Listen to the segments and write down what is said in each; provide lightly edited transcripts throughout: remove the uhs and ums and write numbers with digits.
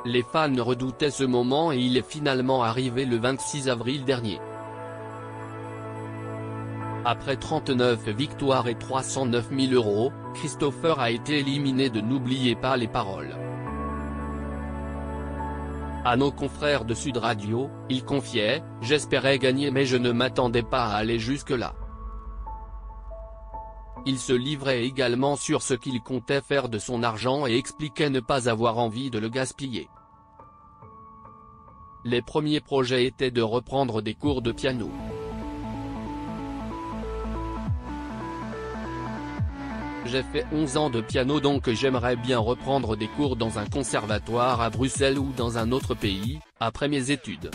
Les fans redoutaient ce moment et il est finalement arrivé le 26 avril dernier. Après 39 victoires et 309 000 €, Christopher a été éliminé de N'oubliez pas les paroles. À nos confrères de Sud Radio, il confiait « J'espérais gagner mais je ne m'attendais pas à aller jusque-là ». Il se livrait également sur ce qu'il comptait faire de son argent et expliquait ne pas avoir envie de le gaspiller. Les premiers projets étaient de reprendre des cours de piano. J'ai fait 11 ans de piano donc j'aimerais bien reprendre des cours dans un conservatoire à Bruxelles ou dans un autre pays, après mes études.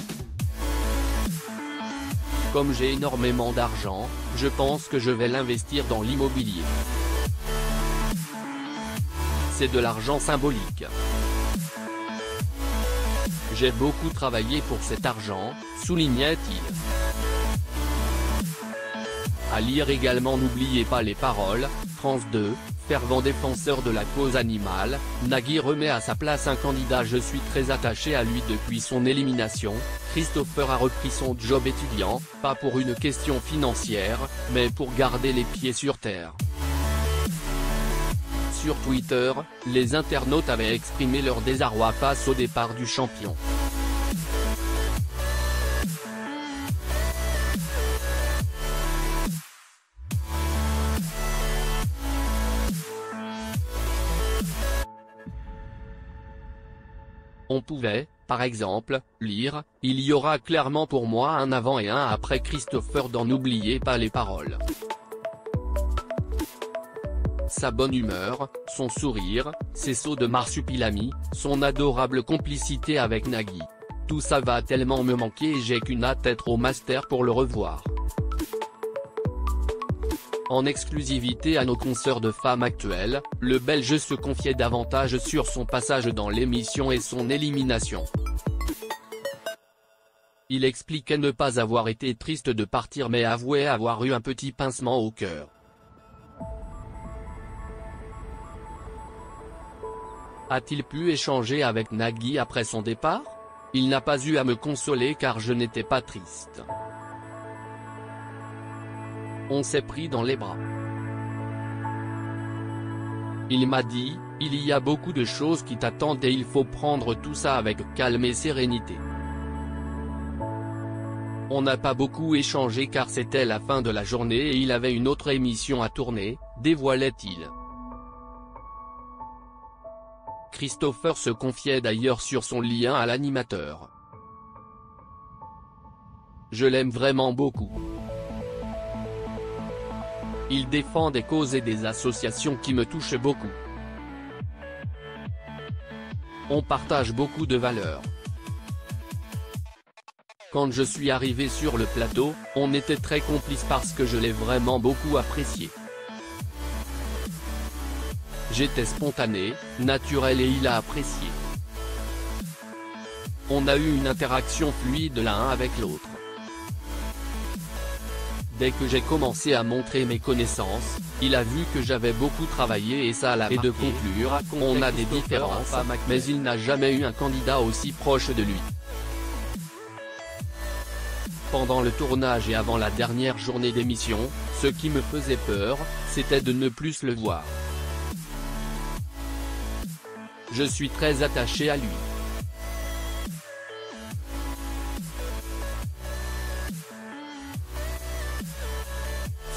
Comme j'ai énormément d'argent, je pense que je vais l'investir dans l'immobilier. C'est de l'argent symbolique. J'ai beaucoup travaillé pour cet argent, soulignait-il. À lire également N'oubliez pas les paroles, France 2, fervent défenseur de la cause animale, Nagui remet à sa place un candidat. Je suis très attaché à lui depuis son élimination. Christopher a repris son job étudiant, pas pour une question financière, mais pour garder les pieds sur terre. Sur Twitter, les internautes avaient exprimé leur désarroi face au départ du champion. On pouvait, par exemple, lire « Il y aura clairement pour moi un avant et un après Christopher dans N'oubliez pas les paroles ». Sa bonne humeur, son sourire, ses sauts de marsupilami, son adorable complicité avec Nagui. Tout ça va tellement me manquer et j'ai qu'une hâte d'être au master pour le revoir. En exclusivité à nos consoeurs de femmes actuelles, le Belge se confiait davantage sur son passage dans l'émission et son élimination. Il expliquait ne pas avoir été triste de partir mais avouait avoir eu un petit pincement au cœur. A-t-il pu échanger avec Nagui après son départ? Il n'a pas eu à me consoler car je n'étais pas triste. On s'est pris dans les bras. Il m'a dit, il y a beaucoup de choses qui t'attendent et il faut prendre tout ça avec calme et sérénité. On n'a pas beaucoup échangé car c'était la fin de la journée et il avait une autre émission à tourner, dévoilait-il. Christopher se confiait d'ailleurs sur son lien à l'animateur. Je l'aime vraiment beaucoup. Il défend des causes et des associations qui me touchent beaucoup. On partage beaucoup de valeurs. Quand je suis arrivé sur le plateau, on était très complices parce que je l'ai vraiment beaucoup apprécié. J'étais spontané, naturel et il a apprécié. On a eu une interaction fluide l'un avec l'autre. Dès que j'ai commencé à montrer mes connaissances, il a vu que j'avais beaucoup travaillé et ça l'a marqué. Et de conclure, on a des différences, mais il n'a jamais eu un candidat aussi proche de lui. Pendant le tournage et avant la dernière journée d'émission, ce qui me faisait peur, c'était de ne plus le voir. Je suis très attaché à lui.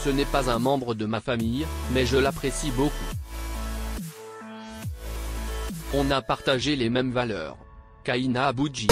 Ce n'est pas un membre de ma famille, mais je l'apprécie beaucoup. On a partagé les mêmes valeurs. Kaina Abouji.